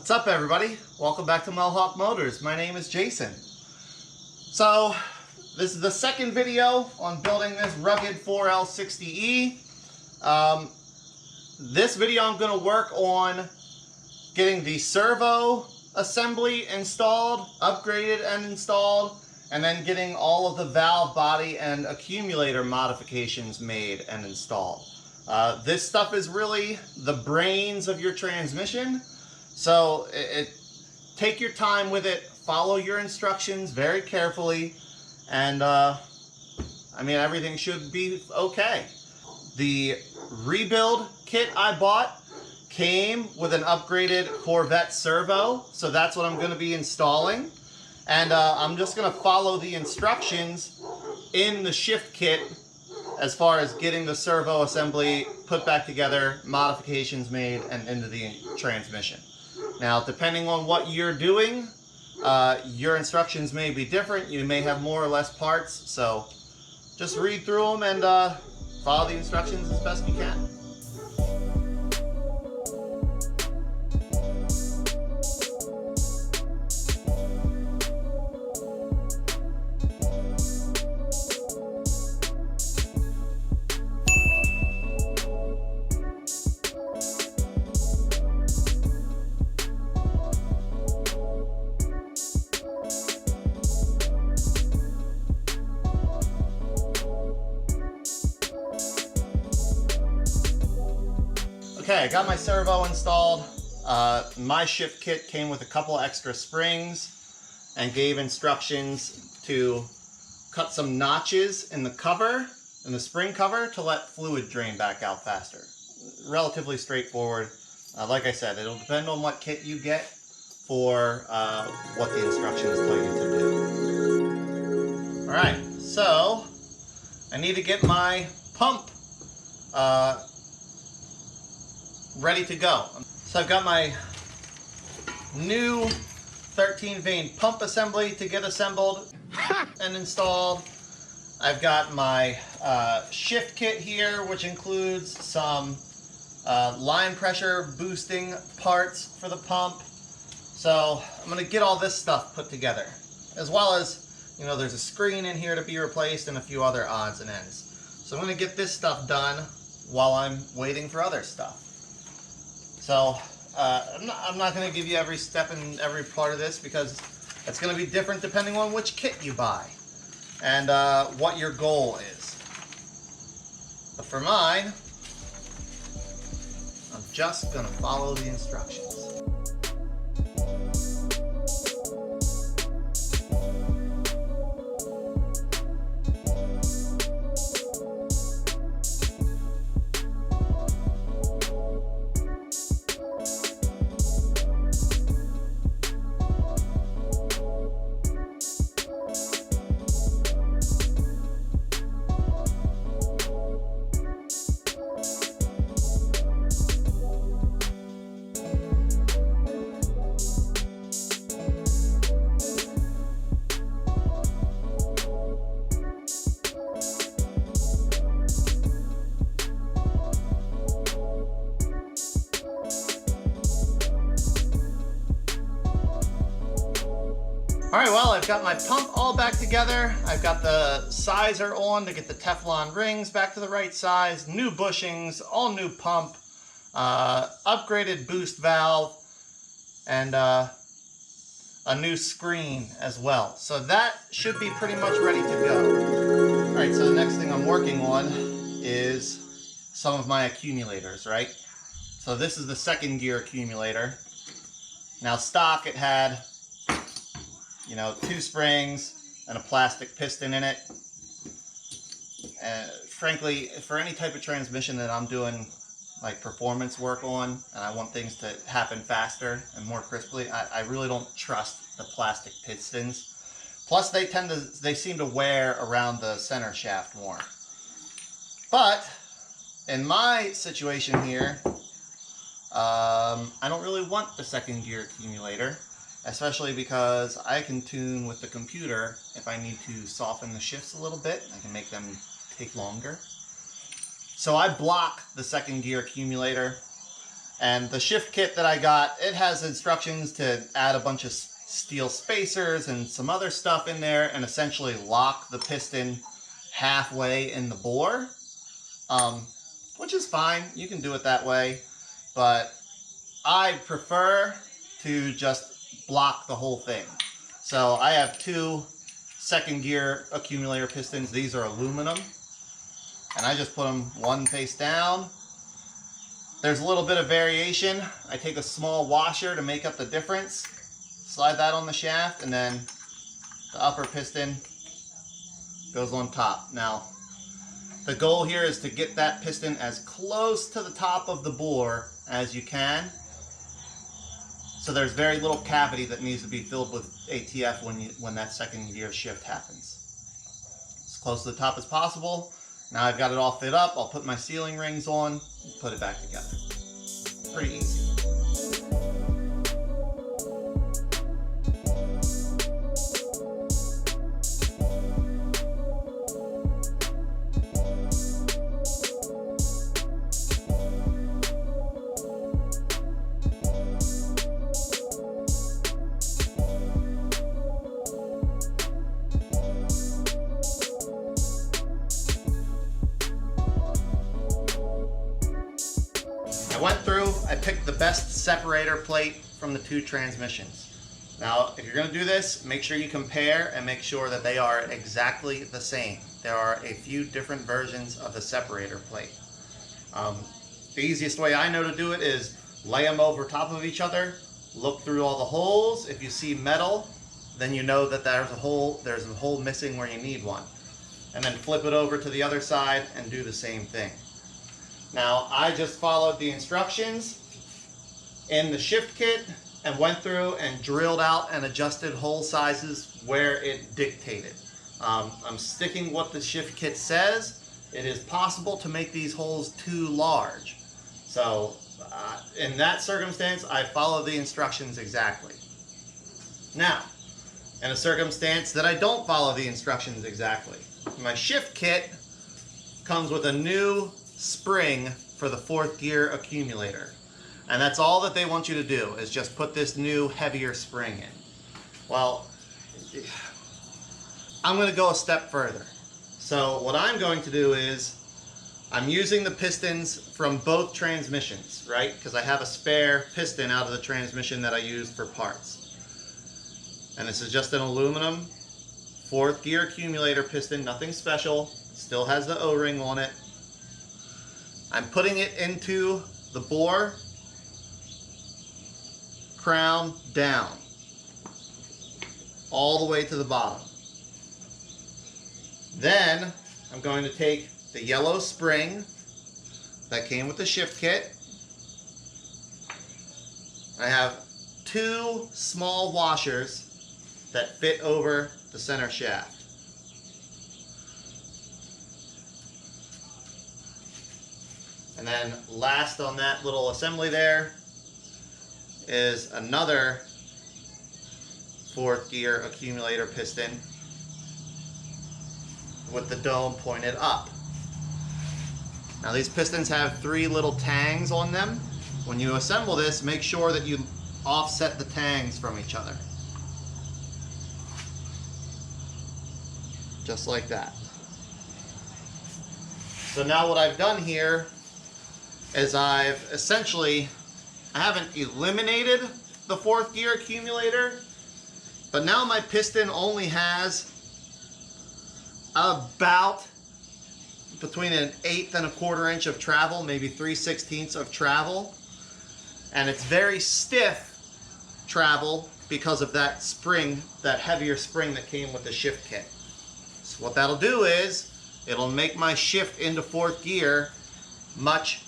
What's up, everybody? Welcome back to Mohawk Motors. My name is Jason. So this is the second video on building this rugged 4L60E. This video I'm going to work on getting the servo assembly installed, upgraded and installed, and then getting all of the valve body and accumulator modifications made and installed. This stuff is really the brains of your transmission. So take your time with it, follow your instructions very carefully, and I mean, everything should be okay. The rebuild kit I bought came with an upgraded Corvette servo, so that's what I'm going to be installing. And I'm just going to follow the instructions in the shift kit as far as getting the servo assembly put back together, modifications made, and into the transmission. Now, depending on what you're doing, your instructions may be different. You may have more or less parts, so just read through them and follow the instructions as best you can. Okay, I got my servo installed. My shift kit came with a couple extra springs and gave instructions to cut some notches in the cover, in the spring cover, to let fluid drain back out faster. Relatively straightforward. Like I said, it'll depend on what kit you get for what the instructions tell you to do. Alright, so I need to get my pump ready to go. So I've got my new 13 vein pump assembly to get assembled and installed. I've got my shift kit here, which includes some line pressure boosting parts for the pump. So I'm going to get all this stuff put together, as well as, you know, there's a screen in here to be replaced and a few other odds and ends. So I'm going to get this stuff done while I'm waiting for other stuff. So I'm not going to give you every step and every part of this, because it's going to be different depending on which kit you buy and what your goal is. But for mine, I'm just going to follow the instructions. Alright, well, I've got my pump all back together. I've got the sizer on to get the Teflon rings back to the right size, new bushings, all new pump, upgraded boost valve, and a new screen as well. So that should be pretty much ready to go. Alright, so the next thing I'm working on is some of my accumulators, right? So this is the second gear accumulator. Now, stock, it had, you know, 2 springs and a plastic piston in it. And frankly, for any type of transmission that I'm doing like performance work on, and I want things to happen faster and more crisply, I really don't trust the plastic pistons. Plus they seem to wear around the center shaft more. But in my situation here, I don't really want the second gear accumulator, especially because I can tune with the computer if I need to soften the shifts a little bit. I can make them take longer. So I block the second gear accumulator And the shift kit that I got, it has instructions to add a bunch of steel spacers and some other stuff in there and essentially lock the piston halfway in the bore, which is fine. You can do it that way, but I prefer to just block the whole thing. So I have 2 second gear accumulator pistons. These are aluminum, and I just put them one face down. There's a little bit of variation. I take a small washer to make up the difference, slide that on the shaft, and then the upper piston goes on top. Now, the goal here is to get that piston as close to the top of the bore as you can. So there's very little cavity that needs to be filled with ATF when that second gear shift happens. As close to the top as possible. Now I've got it all fit up. I'll put my sealing rings on and put it back together. Pretty easy. Went through, I picked the best separator plate from the 2 transmissions. Now, if you're going to do this, make sure you compare and make sure that they are exactly the same. There are a few different versions of the separator plate. The easiest way I know to do it is lay them over top of each other, look through all the holes. If you see metal, then you know that there's a hole missing where you need one. And then flip it over to the other side and do the same thing. Now, I just followed the instructions in the shift kit and went through and drilled out and adjusted hole sizes where it dictated. I'm sticking what the shift kit says. It is possible to make these holes too large. So, in that circumstance, I follow the instructions exactly. Now, in a circumstance that I don't follow the instructions exactly, my shift kit comes with a new spring for the 4th gear accumulator, and that's all that they want you to do is just put this new heavier spring in. Well, I'm going to go a step further. So what I'm going to do is I'm using the pistons from both transmissions, right? Because I have a spare piston out of the transmission that I used for parts, and this is just an aluminum 4th gear accumulator piston, nothing special, still has the O-ring on it. I'm putting it into the bore, crown down, all the way to the bottom. Then I'm going to take the yellow spring that came with the shift kit. I have 2 small washers that fit over the center shaft. And then last on that little assembly there is another 4th gear accumulator piston with the dome pointed up. Now these pistons have 3 little tangs on them. When you assemble this, make sure that you offset the tangs from each other. Just like that. So now what I've done here is I haven't eliminated the 4th gear accumulator, but now my piston only has about between 1/8 and 1/4 inch of travel, maybe 3/16 of travel, and it's very stiff travel because of that spring, that heavier spring that came with the shift kit. So what that'll do is it'll make my shift into 4th gear much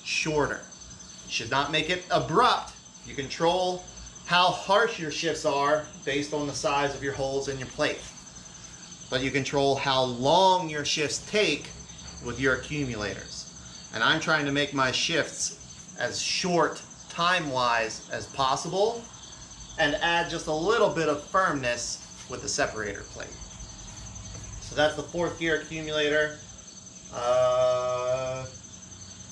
shorter. You should not make it abrupt. You control how harsh your shifts are based on the size of your holes in your plate, but you control how long your shifts take with your accumulators. And I'm trying to make my shifts as short time-wise as possible and add just a little bit of firmness with the separator plate. So that's the 4th gear accumulator.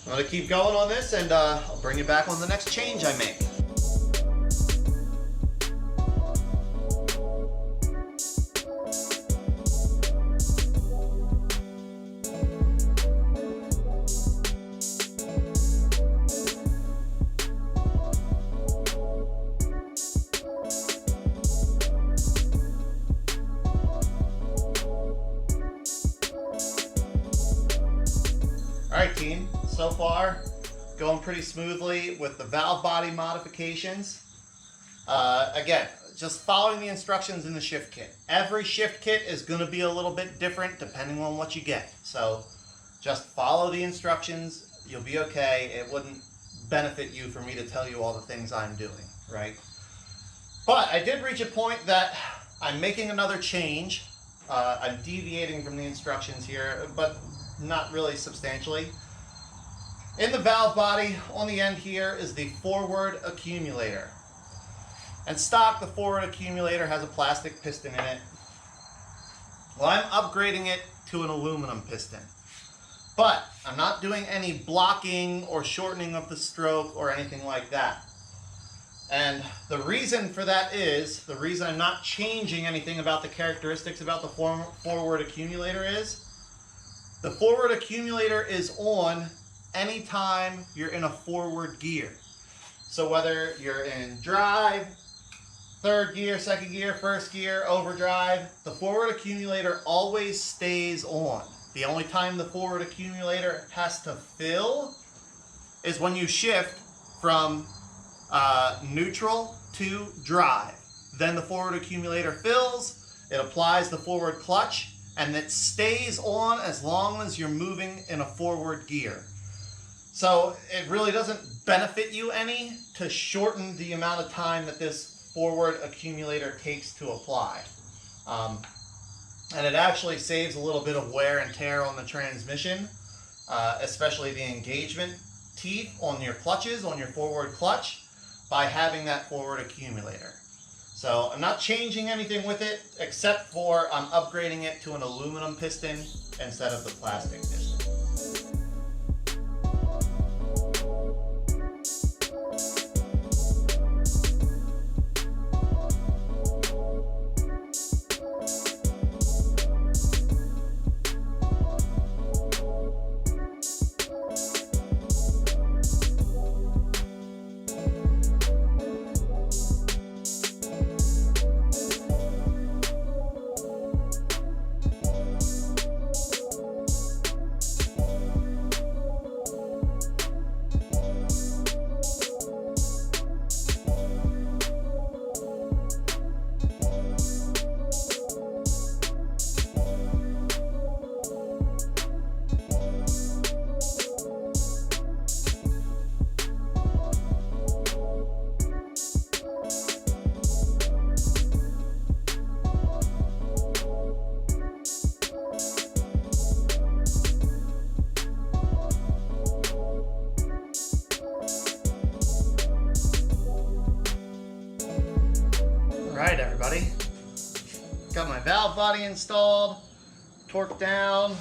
I'm going to keep going on this, and I'll bring you back on the next change I make. Alright team, so far going pretty smoothly with the valve body modifications. Again, just following the instructions in the shift kit. Every shift kit is going to be a little bit different depending on what you get. So just follow the instructions, you'll be okay. It wouldn't benefit you for me to tell you all the things I'm doing, right? But I did reach a point that I'm making another change. I'm deviating from the instructions here, but not really substantially. In the valve body, on the end here is the forward accumulator. And stock, the forward accumulator has a plastic piston in it. Well, I'm upgrading it to an aluminum piston. But I'm not doing any blocking or shortening of the stroke or anything like that. And the reason for that is, the reason I'm not changing anything about the characteristics about the forward accumulator is, the forward accumulator is on anytime you're in a forward gear. So whether you're in drive, third gear, second gear, first gear, overdrive, the forward accumulator always stays on. The only time the forward accumulator has to fill is when you shift from neutral to drive. Then the forward accumulator fills, it applies the forward clutch, and it stays on as long as you're moving in a forward gear. So it really doesn't benefit you any to shorten the amount of time that this forward accumulator takes to apply. And it actually saves a little bit of wear and tear on the transmission, especially the engagement teeth on your clutches, on your forward clutch, by having that forward accumulator. So I'm not changing anything with it, except for I'm upgrading it to an aluminum piston instead of the plastic piston. Alright everybody, got my valve body installed, torqued down.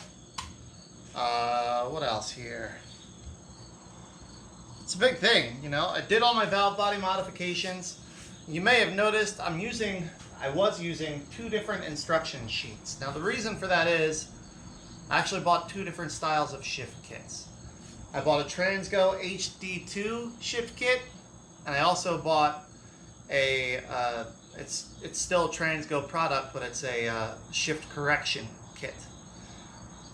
What else here? It's a big thing, you know. I did all my valve body modifications. You may have noticed I was using two different instruction sheets. Now the reason for that is I actually bought two different styles of shift kits. I bought a Transgo HD shift kit, and I also bought a it's still a Transgo product, but it's a shift correction kit.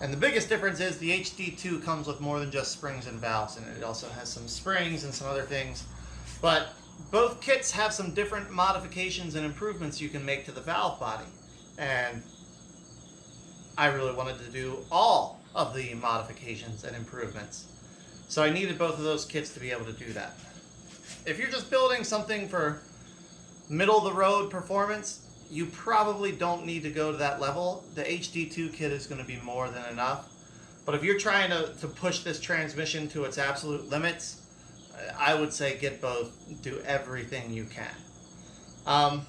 And the biggest difference is the HD2 comes with more than just springs and valves in it. It also has some springs and some other things. But both kits have some different modifications and improvements you can make to the valve body. And I really wanted to do all of the modifications and improvements. So I needed both of those kits to be able to do that. If you're just building something for middle of the road performance, you probably don't need to go to that level. The HD2 kit is going to be more than enough. But if you're trying to push this transmission to its absolute limits, I would say get both. Do everything you can. I've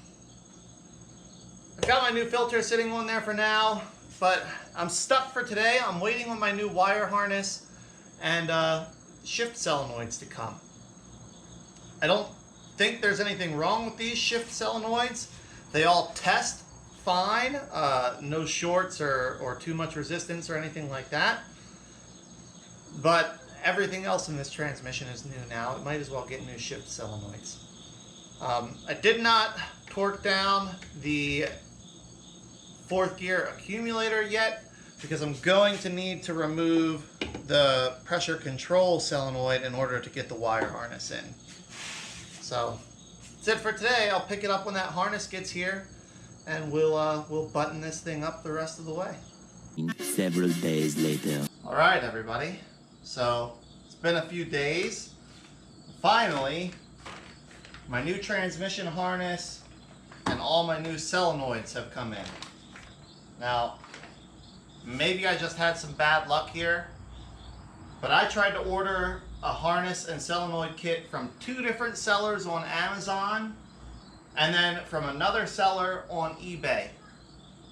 got my new filter sitting on there for now, but I'm stuck for today. I'm waiting on my new wire harness, and shift solenoids to come. I don't think there's anything wrong with these shift solenoids. They all test fine, no shorts or too much resistance or anything like that. But everything else in this transmission is new now. It might as well get new shift solenoids. I did not torque down the 4th gear accumulator yet because I'm going to need to remove the pressure control solenoid in order to get the wire harness in. So that's it for today. I'll pick it up when that harness gets here, and we'll button this thing up the rest of the way. Several days later. All right, everybody. So it's been a few days. Finally, my new transmission harness and all my new solenoids have come in. Now, maybe I just had some bad luck here, but I tried to order a harness and solenoid kit from 2 different sellers on Amazon and then from another seller on eBay.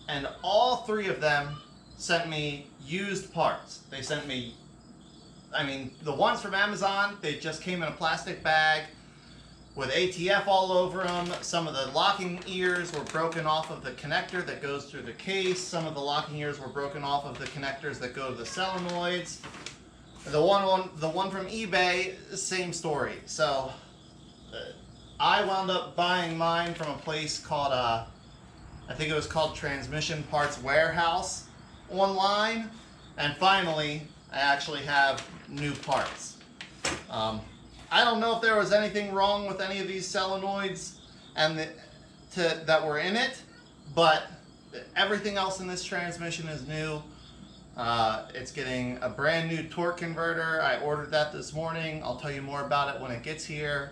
And all 3 of them sent me used parts. They sent me, the ones from Amazon, they just came in a plastic bag with ATF all over them. Some of the locking ears were broken off of the connector that goes through the case. Some of the locking ears were broken off of the connectors that go to the solenoids. The one from eBay, same story. So I wound up buying mine from a place called, I think it was called Transmission Parts Warehouse online. And finally, I actually have new parts. I don't know if there was anything wrong with any of these solenoids and that were in it, but everything else in this transmission is new. It's getting a brand new torque converter. I ordered that this morning. I'll tell you more about it when it gets here.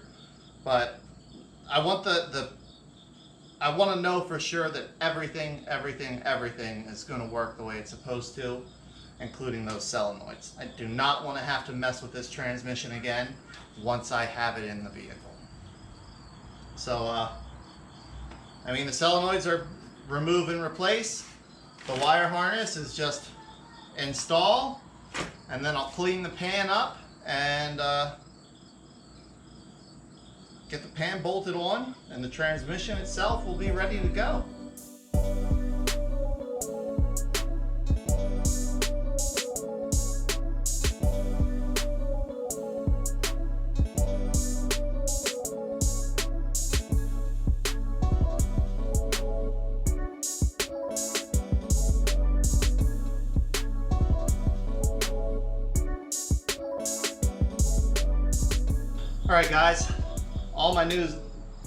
But I want I want to know for sure that everything is going to work the way it's supposed to, including those solenoids. I do not want to have to mess with this transmission again once I have it in the vehicle. So, the solenoids are remove and replace. The wire harness is just install, and then I'll clean the pan up and get the pan bolted on, and the transmission itself will be ready to go. Alright guys, all my new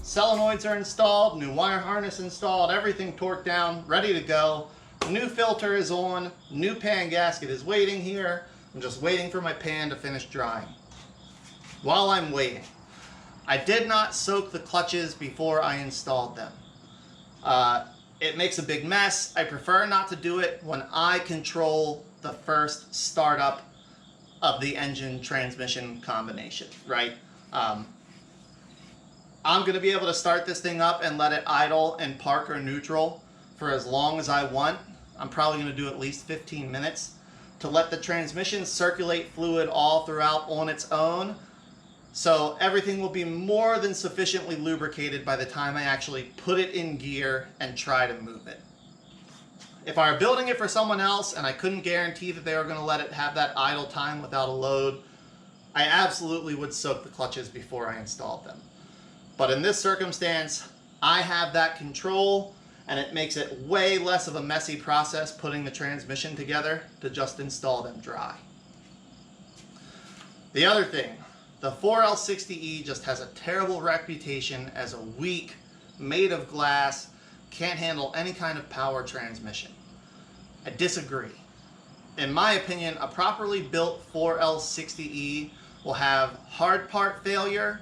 solenoids are installed, new wire harness installed, everything torqued down, ready to go. New filter is on, new pan gasket is waiting here. I'm just waiting for my pan to finish drying. While I'm waiting, I did not soak the clutches before I installed them. It makes a big mess. I prefer not to do it when I control the first startup of the engine transmission combination, right? I'm going to be able to start this thing up and let it idle in park or neutral for as long as I want. I'm probably going to do at least 15 minutes to let the transmission circulate fluid all throughout on its own. So everything will be more than sufficiently lubricated by the time I actually put it in gear and try to move it. If I were building it for someone else and I couldn't guarantee that they were going to let it have that idle time without a load, I absolutely would soak the clutches before I installed them. But in this circumstance, I have that control, and it makes it way less of a messy process putting the transmission together to just install them dry. The other thing, the 4L60E just has a terrible reputation as a weak, made of glass, can't handle any kind of power transmission. I disagree. In my opinion, a properly built 4L60E will have hard part failure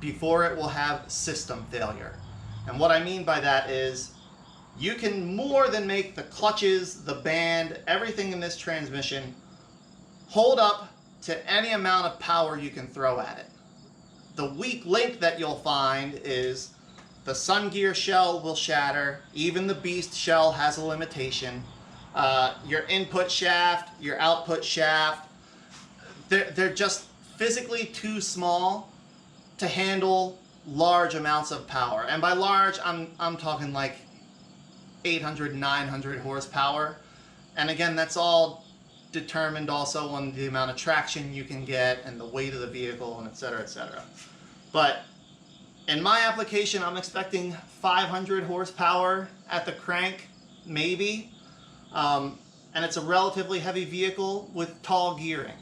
before it will have system failure. And what I mean by that is you can more than make the clutches, the band, everything in this transmission hold up to any amount of power you can throw at it. The weak link that you'll find is the sun gear shell will shatter. Even the beast shell has a limitation. Your input shaft, your output shaft, they're just physically too small to handle large amounts of power. And by large, I'm talking like 800, 900 horsepower. And again, that's all determined also on the amount of traction you can get and the weight of the vehicle and et cetera, et cetera. But in my application, I'm expecting 500 horsepower at the crank, maybe. And it's a relatively heavy vehicle with tall gearing.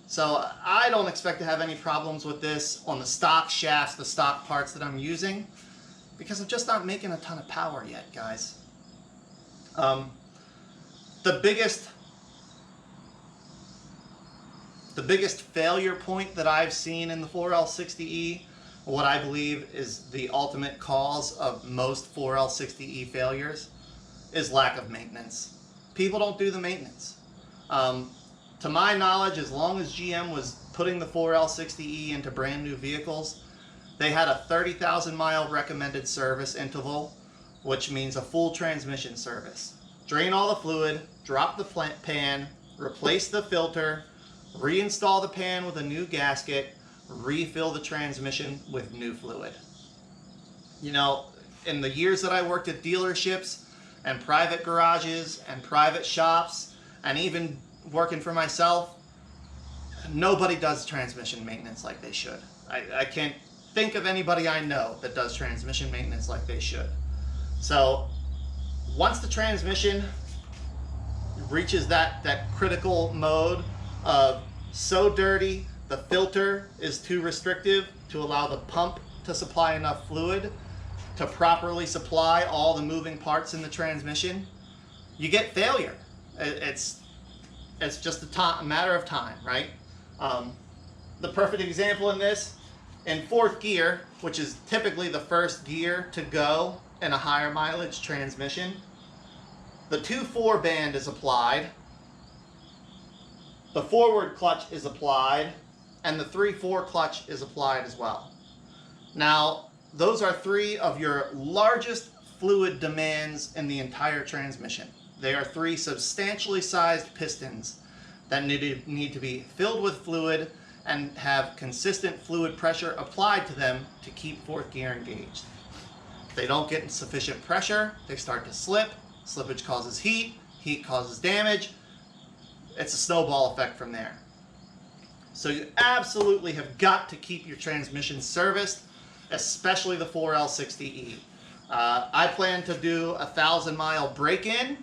So I don't expect to have any problems with this on the stock shafts, the stock parts that I'm using, because I'm just not making a ton of power yet, guys. The biggest failure point that I've seen in the 4L60E, what I believe is the ultimate cause of most 4L60E failures, is lack of maintenance. People don't do the maintenance. To my knowledge, as long as GM was putting the 4L60E into brand new vehicles, they had a 30,000 mile recommended service interval, which means a full transmission service. Drain all the fluid, drop the pan, replace the filter, reinstall the pan with a new gasket, refill the transmission with new fluid. You know, in the years that I worked at dealerships and private garages and private shops and even working for myself, nobody does transmission maintenance like they should. I can't think of anybody I know that does transmission maintenance like they should. So once the transmission reaches that critical mode of so dirty, the filter is too restrictive to allow the pump to supply enough fluid to properly supply all the moving parts in the transmission, you get failure. It's just a matter of time, right? The perfect example in this, in fourth gear, which is typically the first gear to go in a higher mileage transmission, the 2/4 band is applied, the forward clutch is applied, and the 3/4 clutch is applied as well. Now, those are three of your largest fluid demands in the entire transmission. They are three substantially sized pistons that need to be filled with fluid and have consistent fluid pressure applied to them to keep fourth gear engaged. If they don't get sufficient pressure, they start to slip. Slippage causes heat. Heat causes damage. It's a snowball effect from there. So you absolutely have got to keep your transmission serviced, especially the 4L60E. I plan to do a 1,000-mile break-in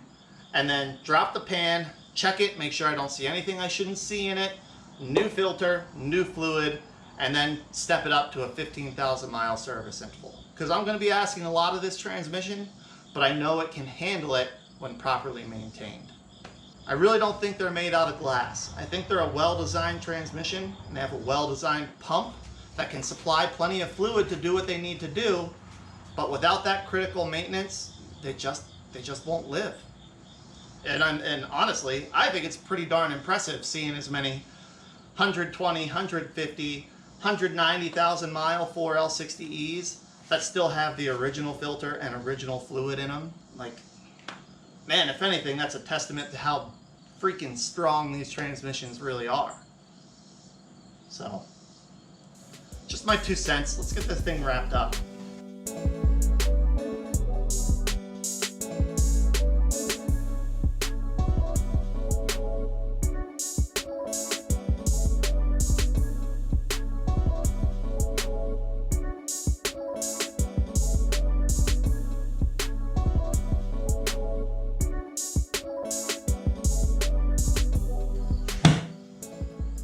and then drop the pan, check it, make sure I don't see anything I shouldn't see in it, new filter, new fluid, and then step it up to a 15,000-mile service interval. Because I'm going to be asking a lot of this transmission, but I know it can handle it when properly maintained. I really don't think they're made out of glass. I think they're a well-designed transmission, and they have a well-designed pump that can supply plenty of fluid to do what they need to do, but without that critical maintenance, they just won't live. And honestly, I think it's pretty darn impressive seeing as many 120, 150, 190,000 mile 4L60Es that still have the original filter and original fluid in them. Like, man, if anything, that's a testament to how freaking strong these transmissions really are. So, just my 2 cents. Let's get this thing wrapped up.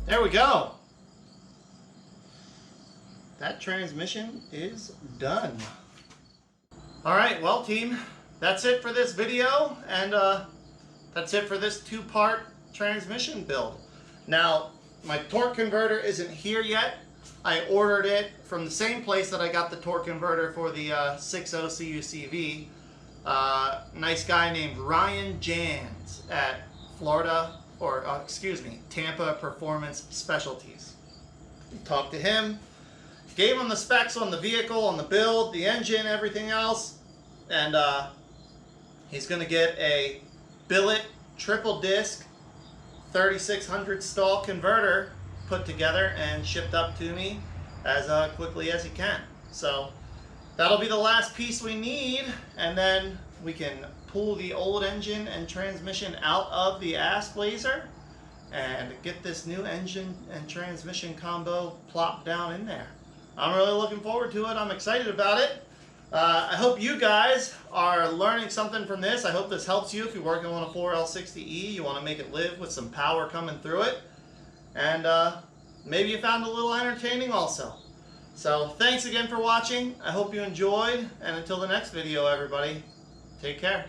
There we go. That transmission is done. All right, well team, that's it for this video, and that's it for this 2-part transmission build. Now, my torque converter isn't here yet. I ordered it from the same place that I got the torque converter for the 60 CUCV. Nice guy named Ryan Jans at Tampa Performance Specialties. Talked to him, gave him the specs on the vehicle, on the build, the engine, everything else, and he's going to get a billet triple disc 3600 stall converter put together and shipped up to me as quickly as he can. So that'll be the last piece we need, and then we can pull the old engine and transmission out of the ass blazer and get this new engine and transmission combo plopped down in there. I'm really looking forward to it. I'm excited about it. I hope you guys are learning something from this. I hope this helps you if you're working on a 4L60E. You want to make it live with some power coming through it. And maybe you found it a little entertaining also. So thanks again for watching. I hope you enjoyed. And until the next video, everybody, take care.